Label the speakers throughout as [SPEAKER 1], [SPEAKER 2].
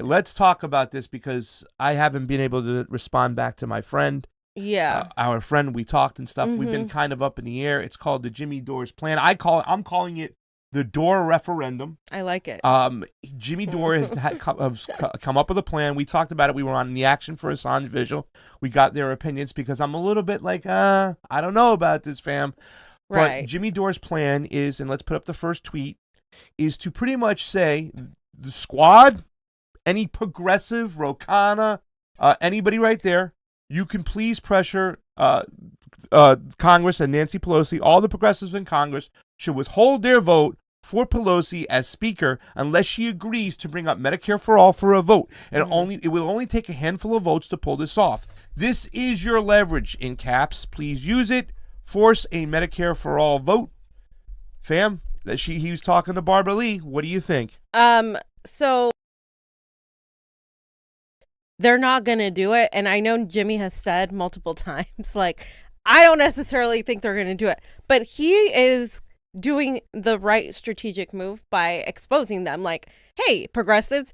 [SPEAKER 1] Let's talk about this because I haven't been able to respond back to my friend.
[SPEAKER 2] Yeah.
[SPEAKER 1] Our friend, we talked and stuff. We've been kind of up in the air. It's called the Jimmy Dore's plan. I'm calling it the Dore Referendum.
[SPEAKER 2] I like it.
[SPEAKER 1] Jimmy Dore has come up with a plan. We talked about it. We were on the Action for Assange visual. We got their opinions because I'm a little bit like, I don't know about this, fam.
[SPEAKER 2] Right.
[SPEAKER 1] But Jimmy Dore's plan is, and let's put up the first tweet, is to pretty much say the squad, any progressive, Rokana, anybody right there, you can please pressure Congress and Nancy Pelosi, all the progressives in Congress should withhold their vote for Pelosi as Speaker unless she agrees to bring up Medicare for all for a vote. And it will only take a handful of votes to pull this off. This is your leverage, in caps. Please use it. Force a Medicare for all vote. Fam, he was talking to Barbara Lee. What do you think?
[SPEAKER 2] So they're not going to do it. And I know Jimmy has said multiple times, like, I don't necessarily think they're going to do it. But he is doing the right strategic move by exposing them. Like, hey, progressives,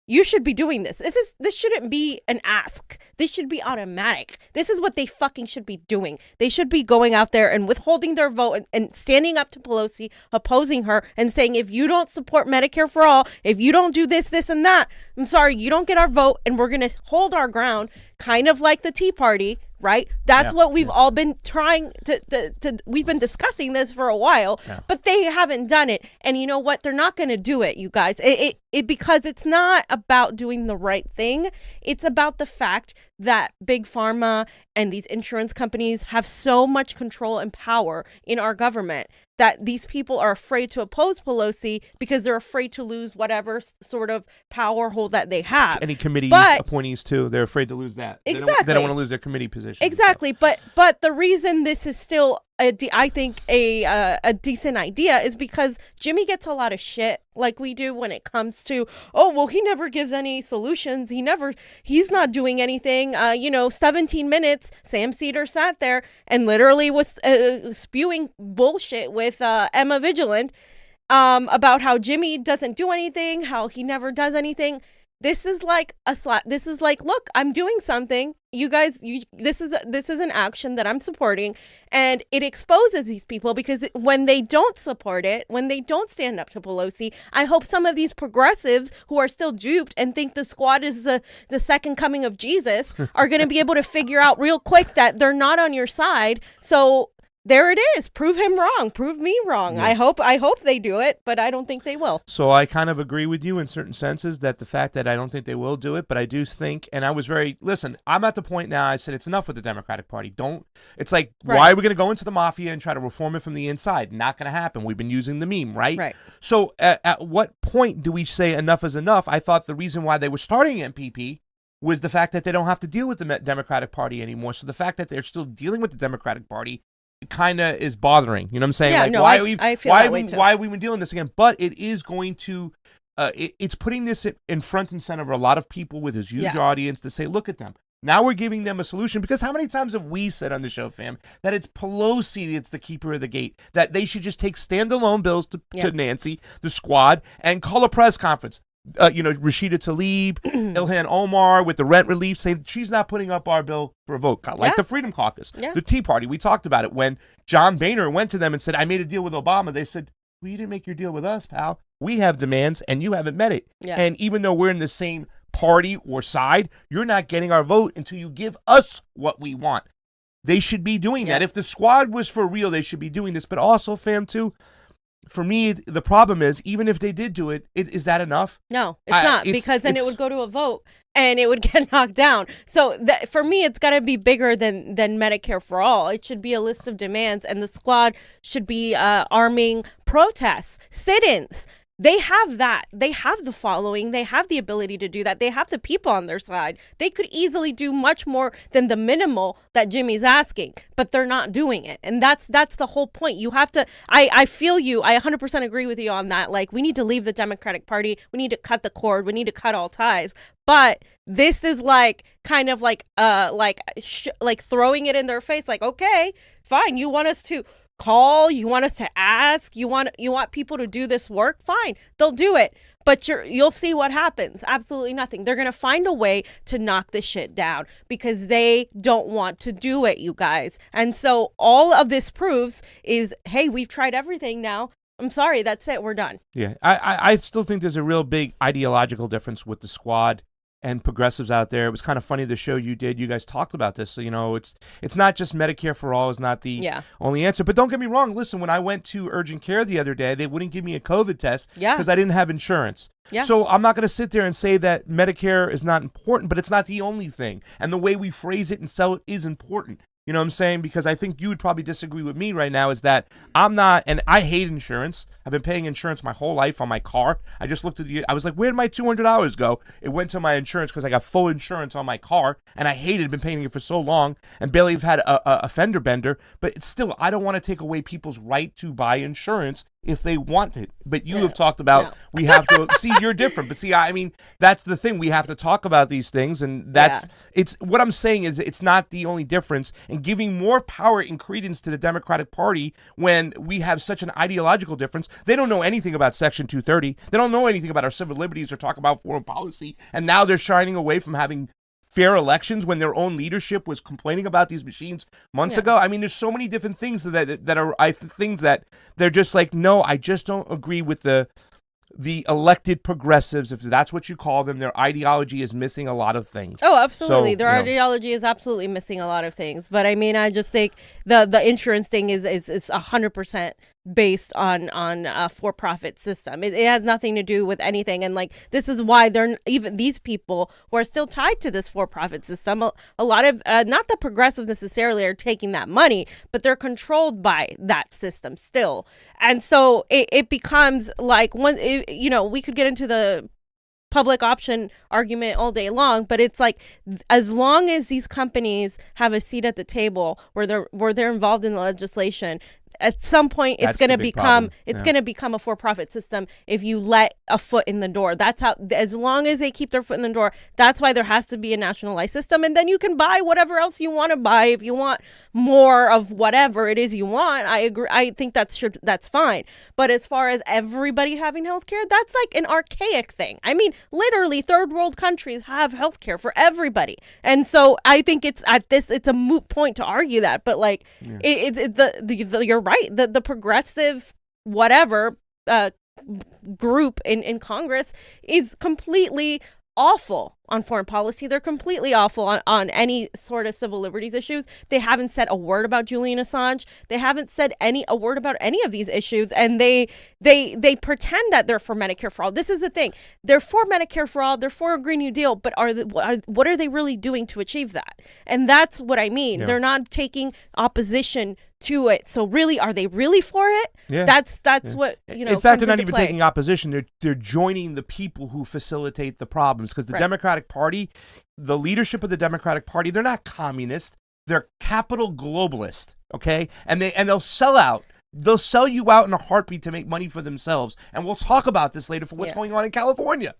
[SPEAKER 2] you should be doing this. This shouldn't be an ask. This should be automatic. This is what they fucking should be doing. They should be going out there and withholding their vote and standing up to Pelosi, opposing her, and saying, if you don't support Medicare for all, if you don't do this, this, and that, I'm sorry, you don't get our vote, and we're going to hold our ground, kind of like the Tea Party, right? That's what we've all been trying to we've been discussing this for a while, but they haven't done it. And you know what? They're not going to do it, you guys. It because it's not about doing the right thing. It's about the fact that Big Pharma and these insurance companies have so much control and power in our government that these people are afraid to oppose Pelosi because they're afraid to lose whatever sort of power hold that they have.
[SPEAKER 1] Any committee appointees too, they're afraid to lose that.
[SPEAKER 2] Exactly.
[SPEAKER 1] They don't want to lose their committee position.
[SPEAKER 2] Exactly. But the reason this is still I think a decent idea is because Jimmy gets a lot of shit like we do when it comes to, oh, well, he never gives any solutions. He's not doing anything. 17 minutes, Sam Cedar sat there and literally was spewing bullshit with Emma Vigilant about how Jimmy doesn't do anything, how he never does anything. This is like a slap. This is like, look, I'm doing something. You guys, this is an action that I'm supporting, and it exposes these people because when they don't support it, when they don't stand up to Pelosi, I hope some of these progressives who are still duped and think the squad is the second coming of Jesus are going to be able to figure out real quick that they're not on your side. So there it is. Prove him wrong. Prove me wrong. Yeah. I hope they do it, but I don't think they will.
[SPEAKER 1] So I kind of agree with you in certain senses that the fact that I don't think they will do it, but I do think, and I was listen, I'm at the point now, I said it's enough with the Democratic Party. It's like, why are we going to go into the mafia and try to reform it from the inside? Not going to happen. We've been using the meme, right?
[SPEAKER 2] Right.
[SPEAKER 1] So at what point do we say enough is enough? I thought the reason why they were starting MPP was the fact that they don't have to deal with the Democratic Party anymore. So the fact that they're still dealing with the Democratic Party kind of is bothering. You know what I'm saying?
[SPEAKER 2] Yeah,
[SPEAKER 1] like,
[SPEAKER 2] no,
[SPEAKER 1] why are we even dealing this again? But it is going to, it's putting this in front and center of a lot of people with his huge audience to say, look at them. Now we're giving them a solution, because how many times have we said on the show, fam, that it's Pelosi that's the keeper of the gate, that they should just take standalone bills to Nancy, the squad, and call a press conference. Rashida Tlaib, Ilhan Omar with the rent relief, saying she's not putting up our bill for a vote, like the Freedom Caucus, the Tea Party. We talked about it when John Boehner went to them and said, I made a deal with Obama. They said, well, you didn't make your deal with us, pal. We have demands and you haven't met it. Yeah. And even though we're in the same party or side, you're not getting our vote until you give us what we want. They should be doing that. If the squad was for real, they should be doing this. But also, fam, too, for me, the problem is, even if they did do it, is that enough?
[SPEAKER 2] No, it's not, because then it would go to a vote and it would get knocked down. So for me, it's got to be bigger than Medicare for all. It should be a list of demands, and the squad should be arming protests, sit-ins. They have that. They have the following. They have the ability to do that. They have the people on their side. They could easily do much more than the minimal that Jimmy's asking, but they're not doing it. And that's the whole point. You have to, I feel you. I 100% agree with you on that. Like, we need to leave the Democratic Party. We need to cut the cord. We need to cut all ties. But this is like kind of like throwing it in their face. Like, okay, fine. You want us to call, you want us to ask, you want people to do this work, fine, they'll do it. but you'll see what happens. Absolutely nothing. They're going to find a way to knock this shit down because they don't want to do it, you guys. And so all of this proves is, hey, we've tried everything now. I'm sorry, that's it. We're done.
[SPEAKER 1] Yeah, I still think there's a real big ideological difference with the squad and progressives out there. It was kind of funny, the show you did, you guys talked about this. So, you know, it's not just Medicare for all is not the only answer. But don't get me wrong. Listen, when I went to urgent care the other day, they wouldn't give me a COVID test because I didn't have insurance. Yeah. So I'm not going to sit there and say that Medicare is not important, but it's not the only thing. And the way we phrase it and sell it is important. You know what I'm saying? Because I think you would probably disagree with me right now is that I'm not, and I hate insurance. I've been paying insurance my whole life on my car. I just looked at I was like, where'd my $200 go? It went to my insurance because I got full insurance on my car, and I hated it, been paying it for so long, and barely have had a fender bender. But it's still, I don't want to take away people's right to buy insurance if they want it. But you have talked about we have to see, you're different. But see, I mean, that's the thing. We have to talk about these things, and that's it's what I'm saying is it's not the only difference in giving more power and credence to the Democratic Party when we have such an ideological difference. They don't know anything about Section 230. They don't know anything about our civil liberties or talk about foreign policy. And now they're shining away from having fair elections when their own leadership was complaining about these machines months ago. I mean, there's so many different things that are things that they're just like, no, I just don't agree with the elected progressives, if that's what you call them. Their ideology is missing a lot of things. Oh,
[SPEAKER 2] absolutely. So, their ideology is absolutely missing a lot of things. But I mean, I just think the insurance thing is 100% based on a for-profit system. It has nothing to do with anything. And like, this is why they're even these people who are still tied to this for-profit system. A lot of not the progressives necessarily are taking that money, but they're controlled by that system still. And so it becomes like we could get into the public option argument all day long, but it's like, as long as these companies have a seat at the table where they're involved in the legislation, at some point it's going to become going to become a for-profit system if you let a foot in the door. That's how, as long as they keep their foot in the door, that's why there has to be a nationalized system. And then you can buy whatever else you want to buy. If you want more of whatever it is you want, I agree. I think that's fine. But as far as everybody having healthcare, that's like an archaic thing. I mean, literally third world countries have healthcare for everybody. And so I think it's a moot point to argue that, but like you're right. The progressive whatever group in Congress is completely awful on foreign policy. They're completely awful on any sort of civil liberties issues. They haven't said a word about Julian Assange. They haven't said a word about any of these issues. And they pretend that they're for Medicare for all. This is the thing. They're for Medicare for all. They're for a Green New Deal. But what are they really doing to achieve that? And that's what I mean. Yeah. They're not taking opposition to it. So really, are they really for it? Yeah. That's what,
[SPEAKER 1] in fact, they're not even taking opposition. They're joining the people who facilitate the problems, because the Democratic Party, the leadership of the Democratic Party, they're not communist. They're capital globalist. Okay, and they'll sell out. They'll sell you out in a heartbeat to make money for themselves. And we'll talk about this later for what's going on in California.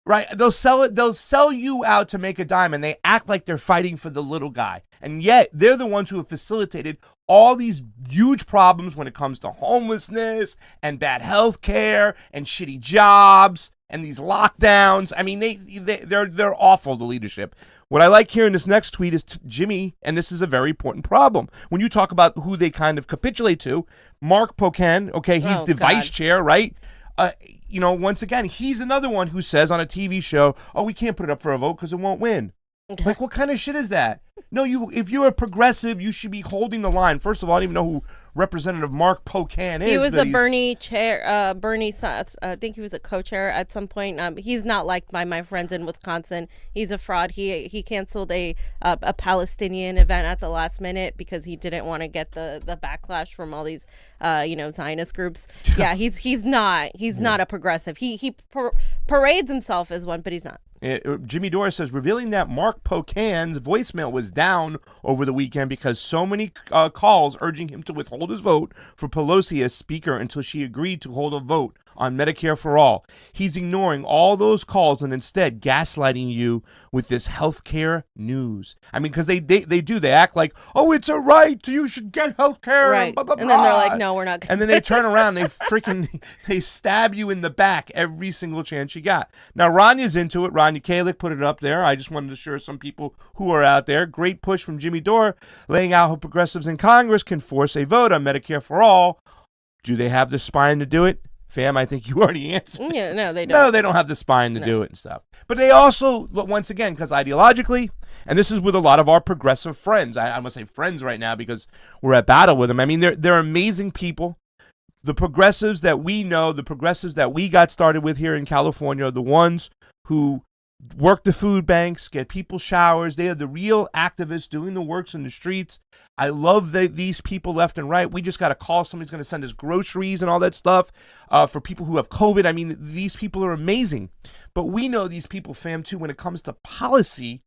[SPEAKER 1] Right? They'll sell you out to make a dime, and they act like they're fighting for the little guy. And yet they're the ones who have facilitated all these huge problems when it comes to homelessness and bad health care and shitty jobs and these lockdowns. I mean, they're awful, the leadership. What I like here in this next tweet is Jimmy, and this is a very important problem. When you talk about who they kind of capitulate to, Mark Pocan, okay, he's the vice chair, right? Once again, he's another one who says on a TV show, oh, we can't put it up for a vote because it won't win. Like, what kind of shit is that? No, if you're a progressive, you should be holding the line. First of all, I don't even know who Representative Mark Pocan is.
[SPEAKER 2] He was Bernie chair. Bernie, I think he was a co-chair at some point. He's not liked by my friends in Wisconsin. He's a fraud. He canceled a Palestinian event at the last minute because he didn't want to get the backlash from all these Zionist groups. Yeah, he's not a progressive. He parades himself as one, but he's not.
[SPEAKER 1] Jimmy Dore says, revealing that Mark Pocan's voicemail was down over the weekend because so many calls urging him to withhold his vote for Pelosi as speaker until she agreed to hold a vote on Medicare for all. He's ignoring all those calls and instead gaslighting you with this healthcare news. I mean, because they do. They act like, oh, it's a right. You should get healthcare.
[SPEAKER 2] Right.
[SPEAKER 1] Blah, blah,
[SPEAKER 2] and then they're
[SPEAKER 1] blah.
[SPEAKER 2] like, no, we're not.
[SPEAKER 1] And then they turn around. They stab you in the back every single chance you got. Now, Ranya's into it. Rania Kalik put it up there. I just wanted to assure some people who are out there. Great push from Jimmy Dore, laying out how progressives in Congress can force a vote on Medicare for all. Do they have the spine to do it? Fam, I think you already answered.
[SPEAKER 2] Yeah, no, they don't.
[SPEAKER 1] No, they don't have the spine to do it and stuff. But they also, once again, because ideologically, and this is with a lot of our progressive friends. I'm going to say friends right now because we're at battle with them. I mean, they're amazing people. The progressives that we know, the progressives that we got started with here in California are the ones who work the food banks, get people showers. They are the real activists doing the works in the streets. I love these people left and right. We just got a call. Somebody's going to send us groceries and all that stuff for people who have COVID. I mean, these people are amazing. But we know these people, fam, too, when it comes to policy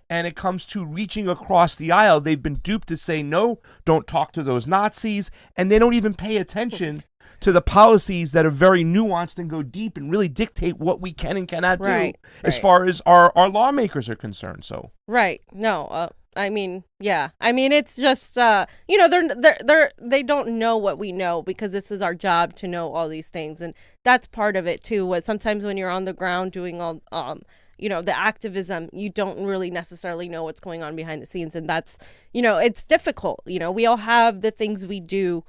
[SPEAKER 1] and it comes to reaching across the aisle. They've been duped to say, no, don't talk to those Nazis. And they don't even pay attention to the policies that are very nuanced and go deep and really dictate what we can and cannot do as far as our lawmakers are concerned. So
[SPEAKER 2] right, no, I mean, yeah, I mean, it's just they don't know what we know because this is our job to know all these things, and that's part of it too. What sometimes when you're on the ground doing all the activism, you don't really necessarily know what's going on behind the scenes, and that's it's difficult. We all have the things we do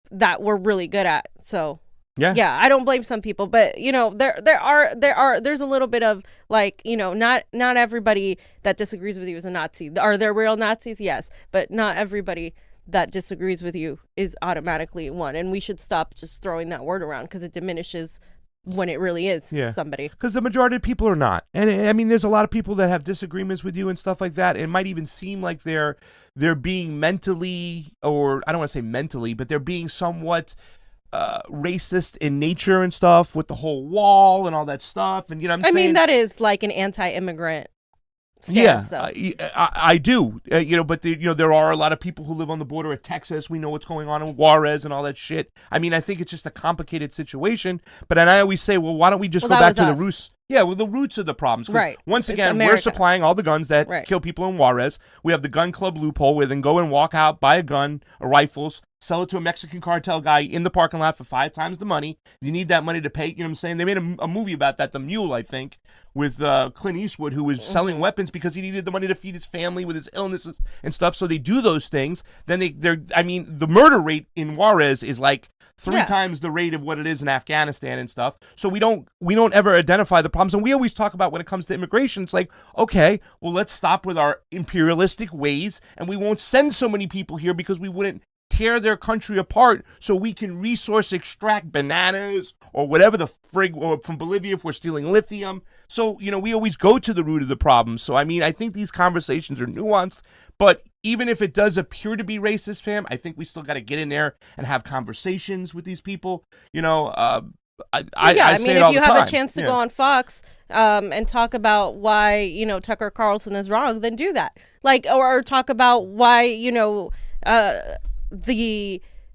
[SPEAKER 2] that we're really good at. So yeah, I don't blame some people, but there's a little bit of like, not everybody that disagrees with you is a Nazi. Are there real Nazis? Yes, but not everybody that disagrees with you is automatically one, and we should stop just throwing that word around because it diminishes when it really is somebody. Because
[SPEAKER 1] the majority of people are not. And I mean, there's a lot of people that have disagreements with you and stuff like that. It might even seem like they're being mentally, or I don't want to say mentally, but they're being somewhat racist in nature and stuff with the whole wall and all that stuff. And I
[SPEAKER 2] mean, that is like an anti-immigrant stance.
[SPEAKER 1] I do. But there are a lot of people who live on the border of Texas. We know what's going on in Juarez and all that shit. I mean, I think it's just a complicated situation. But I always say, well, why don't we just go back to the roots? Yeah, well, the roots of the problems.
[SPEAKER 2] Right.
[SPEAKER 1] Once again, we're supplying all the guns that kill people in Juarez. We have the gun club loophole where they can go and walk out, buy a gun, rifles, sell it to a Mexican cartel guy in the parking lot for 5 times the money. You need that money to pay. You know what I'm saying? They made a movie about that, The Mule, I think, with Clint Eastwood, who was selling weapons because he needed the money to feed his family with his illnesses and stuff. So they do those things. Then the murder rate in Juarez is like 3 times the rate of what it is in Afghanistan and stuff. So we don't ever identify the problems. And we always talk about when it comes to immigration, it's like, okay, well, let's stop with our imperialistic ways and we won't send so many people here because we wouldn't tear their country apart so we can resource extract bananas or whatever the frig, or from Bolivia if we're stealing lithium. So, we always go to the root of the problem. So, I mean, I think these conversations are nuanced, but even if it does appear to be racist, fam, I think we still got to get in there and have conversations with these people. I mean, if you have a chance to
[SPEAKER 2] go on Fox and talk about why, Tucker Carlson is wrong, then do that. Like, or talk about why,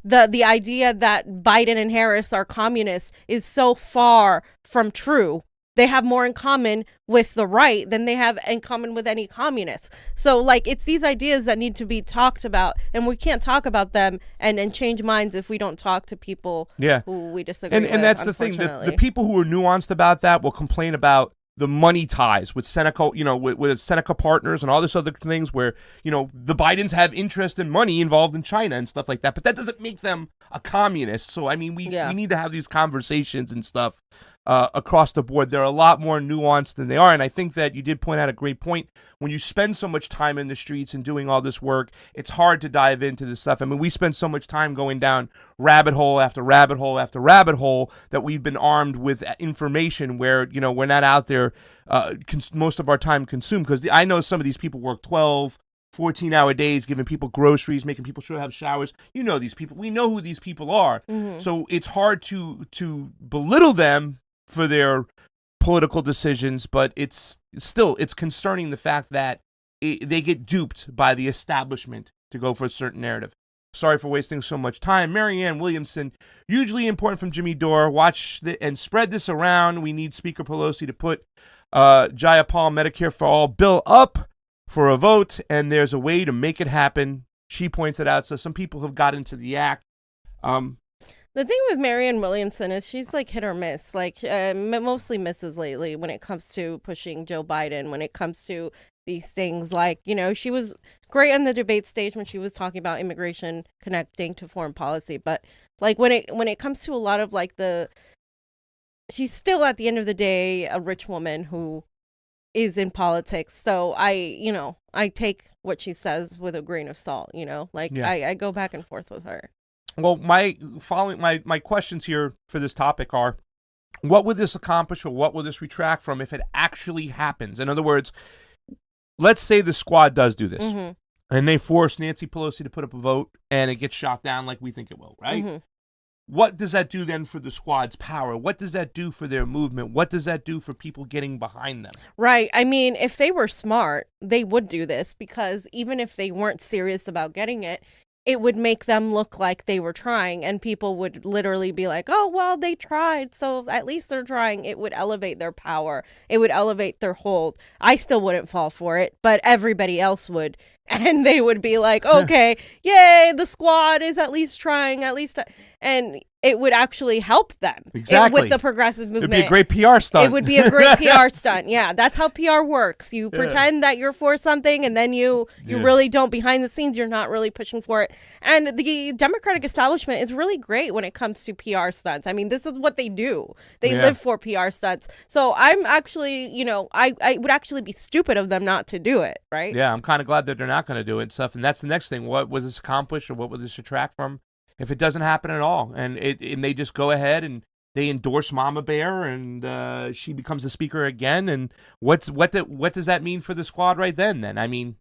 [SPEAKER 2] the idea that Biden and Harris are communists is so far from true. They have more in common with the right than they have in common with any communists. So, like, it's these ideas that need to be talked about, and we can't talk about them and change minds if we don't talk to people who we disagree with.
[SPEAKER 1] And that's the thing. The people who are nuanced about that will complain about the money ties with Seneca, with Seneca Partners and all this other things where, the Bidens have interest in money involved in China and stuff like that. But that doesn't make them a communist. So, I mean, we need to have these conversations and stuff across the board. They're a lot more nuanced than they are. And I think that you did point out a great point. When you spend so much time in the streets and doing all this work, it's hard to dive into this stuff. I mean, we spend so much time going down rabbit hole after rabbit hole after rabbit hole that we've been armed with information where, we're not out there most of our time consumed. Because I know some of these people work 12, 14-hour days, giving people groceries, making people sure have showers. These people. We know who these people are. Mm-hmm. So it's hard to belittle them for their political decisions, but it's concerning the fact that they get duped by the establishment to go for a certain narrative. Sorry for wasting so much time. Marianne Williamson, hugely important from Jimmy Dore. Watch and spread this around. We need Speaker Pelosi to put Jayapal Medicare for All bill up for a vote, and there's a way to make it happen. She points it out. So some people have got into the act.
[SPEAKER 2] The thing with Marianne Williamson is she's like hit or miss, like mostly misses lately when it comes to pushing Joe Biden, when it comes to these things. Like, you know, she was great on the debate stage when she was talking about immigration connecting to foreign policy. But like when it comes to a lot of like she's still at the end of the day a rich woman who is in politics. So I take what she says with a grain of salt, you know, like I go back and forth with her.
[SPEAKER 1] Well, my questions here for this topic are, what would this accomplish or what will this retract from if it actually happens? In other words, let's say the squad does do this and they force Nancy Pelosi to put up a vote and it gets shot down like we think it will, right? What does that do then for the squad's power? What does that do for their movement? What does that do for people getting behind them?
[SPEAKER 2] Right. I mean, if they were smart, they would do this, because even if they weren't serious about getting it, it would make them look like they were trying, and people would literally be like, oh, well, they tried, so at least they're trying. It would elevate their power. It would elevate their hold. I still wouldn't fall for it, but everybody else would. And they would be like, okay, yay, the squad is at least trying, and it would actually help them.
[SPEAKER 1] Exactly.
[SPEAKER 2] With the progressive movement.
[SPEAKER 1] It'd be a great PR stunt.
[SPEAKER 2] It would be a great PR stunt. Yeah, that's how PR works. You pretend that you're for something, and then you really don't. Behind the scenes, you're not really pushing for it. And the Democratic establishment is really great when it comes to PR stunts. I mean, this is what they do. They live for PR stunts. So I'm actually, I would actually be stupid of them not to do it, right?
[SPEAKER 1] Yeah, I'm kind of glad that they're not going to do it and stuff. And that's the next thing. What will this accomplish, or what will this attract from if it doesn't happen at all? And they just go ahead and they endorse Mama Bear, and she becomes the speaker again. And what does that mean for the squad right then? I mean,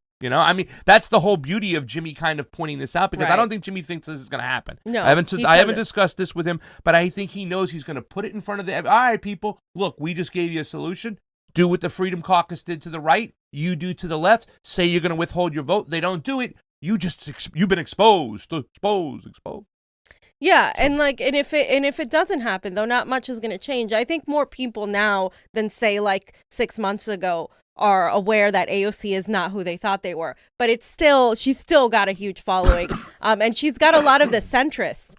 [SPEAKER 1] that's the whole beauty of Jimmy kind of pointing this out, because I don't think Jimmy thinks this is going to happen.
[SPEAKER 2] No,
[SPEAKER 1] I haven't discussed this with him, but I think he knows he's going to put it in front of all right, people, look, we just gave you a solution. Do what the Freedom Caucus did to the right. You do to the left. Say you're going to withhold your vote. They don't do it. You've been exposed.
[SPEAKER 2] Yeah, and if it doesn't happen, though, not much is going to change. I think more people now than say like 6 months ago are aware that AOC is not who they thought they were. But she's still got a huge following, and she's got a lot of the centrists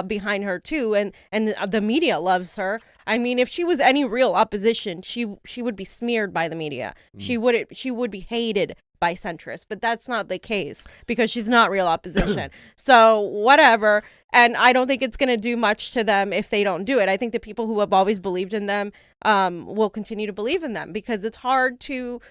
[SPEAKER 2] behind her too, and the media loves her. I mean, if she was any real opposition, she would be smeared by the media. She would be hated by centrists, but that's not the case because she's not real opposition. So whatever. And I don't think it's going to do much to them if they don't do it. I think the people who have always believed in them will continue to believe in them, because it's hard to,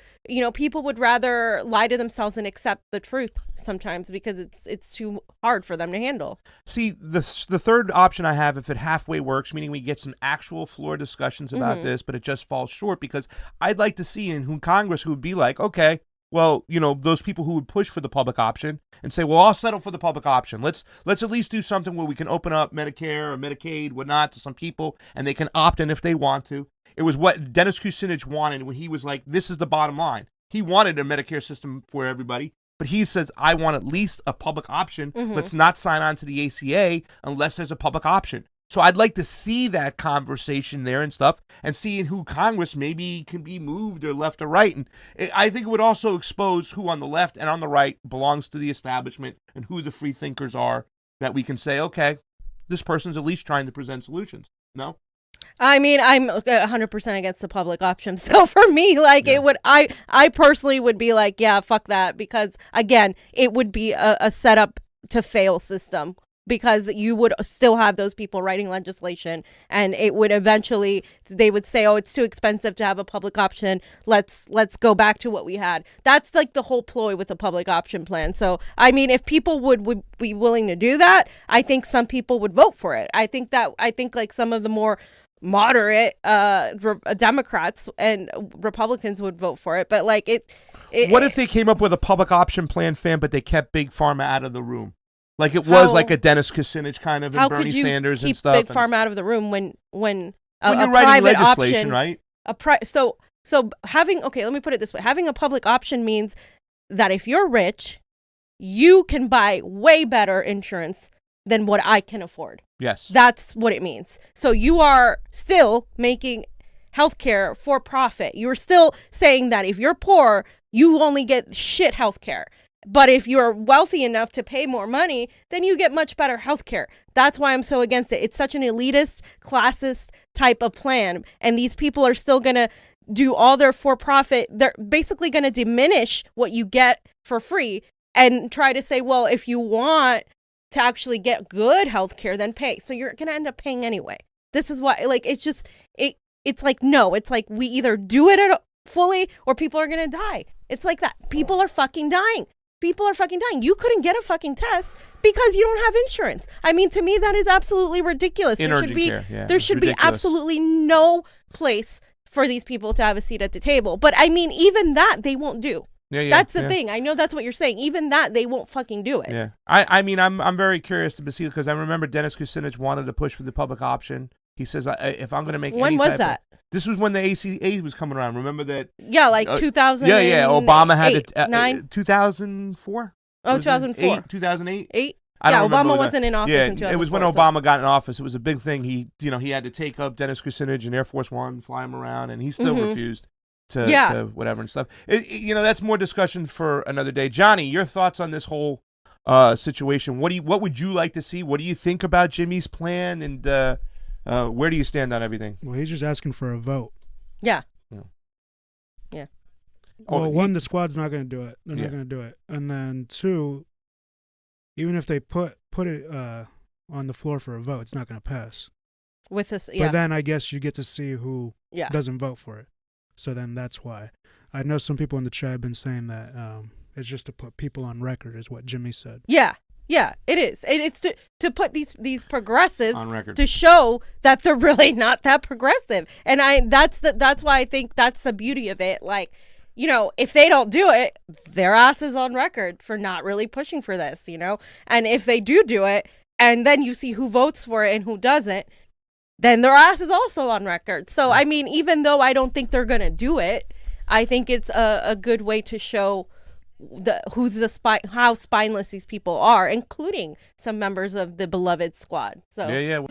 [SPEAKER 2] people would rather lie to themselves and accept the truth sometimes because it's too hard for them to handle.
[SPEAKER 1] See, the third option I have, if it halfway works, meaning we get some actual floor discussions about this, but it just falls short, because I'd like to see in Congress who would be like, okay, well, those people who would push for the public option and say, well, I'll settle for the public option. Let's at least do something where we can open up Medicare or Medicaid, whatnot, to some people, and they can opt in if they want to. It was what Dennis Kucinich wanted when he was like, this is the bottom line. He wanted a Medicare system for everybody, but he says, I want at least a public option. Let's not sign on to the ACA unless there's a public option. So I'd like to see that conversation there and stuff, and see in who Congress maybe can be moved or left or right. And I think it would also expose who on the left and on the right belongs to the establishment and who the free thinkers are, that we can say, okay, this person's at least trying to present solutions. No?
[SPEAKER 2] I mean, I'm 100% against the public option. So for me, it would, I personally would be like, yeah, fuck that. Because again, it would be a setup to fail system, because you would still have those people writing legislation, and it would eventually, they would say, oh, it's too expensive to have a public option. Let's go back to what we had. That's like the whole ploy with the public option plan. So, I mean, if people would be willing to do that, I think some people would vote for it. I think like some of the more moderate Democrats and Republicans would vote for it. But what
[SPEAKER 1] if they came up with a public option plan, but they kept Big Pharma out of the room? Like it was like a Dennis Kucinich kind of, and Bernie Sanders and stuff.
[SPEAKER 2] How could you keep Big Pharma out of the room when
[SPEAKER 1] you're writing legislation, right?
[SPEAKER 2] So having, okay, let me put it this way. Having a public option means that if you're rich you can buy way better insurance than what I can afford.
[SPEAKER 1] Yes.
[SPEAKER 2] That's what it means. So you are still making healthcare for profit. You're still saying that if you're poor, you only get shit healthcare. But if you're wealthy enough to pay more money, then you get much better healthcare. That's why I'm so against it. It's such an elitist, classist type of plan. And these people are still going to do all their for-profit. They're basically going to diminish what you get for free and try to say, well, if you want to actually get good healthcare, then pay. So you're going to end up paying anyway. This is why, like, it's just, it's like, no, it's like we either do it fully or people are going to die. It's like that. People are fucking dying. People are fucking dying. You couldn't get a fucking test because you don't have insurance. I mean, to me, that is absolutely ridiculous. There should be absolutely no place for these people to have a seat at the table. But I mean, even that they won't do. That's the thing. I know that's what you're saying. Even that they won't fucking do it.
[SPEAKER 1] Yeah. I mean, I'm very curious to see, because I remember Dennis Kucinich wanted to push for the public option. He says, if I'm going to make
[SPEAKER 2] when was that?
[SPEAKER 1] This was when the ACA was coming around. Remember that?
[SPEAKER 2] Yeah, like 2000.
[SPEAKER 1] Yeah. Obama had it.
[SPEAKER 2] 2004. Oh, 2004.
[SPEAKER 1] 2008.
[SPEAKER 2] Yeah, Obama wasn't in office in 2004.
[SPEAKER 1] It was when Obama got in office. It was a big thing. He had to take up Dennis Kucinich and Air Force One, fly him around, and he still refused to whatever and stuff. That's more discussion for another day. Jonny, your thoughts on this whole situation? What would you like to see? What do you think about Jimmy's plan, and where do you stand on everything?
[SPEAKER 3] Well, he's just asking for a vote.
[SPEAKER 2] Yeah.
[SPEAKER 3] Well, one, the squad's not going to do it. They're not going to do it. And then two, even if they put it on the floor for a vote, it's not going to pass.
[SPEAKER 2] With this,
[SPEAKER 3] But then I guess you get to see who doesn't vote for it. So then that's why. I know some people in the chat have been saying that it's just to put people on record, is what Jimmy said.
[SPEAKER 2] Yeah, it is. It's to put these progressives
[SPEAKER 1] on record,
[SPEAKER 2] to show that they're really not that progressive. And that's why I think that's the beauty of it. Like, if they don't do it, their ass is on record for not really pushing for this, And if they do it, and then you see who votes for it and who doesn't, then their ass is also on record. So, I mean, even though I don't think they're going to do it, I think it's a good way to show how spineless these people are, including some members of the beloved squad. So
[SPEAKER 1] yeah.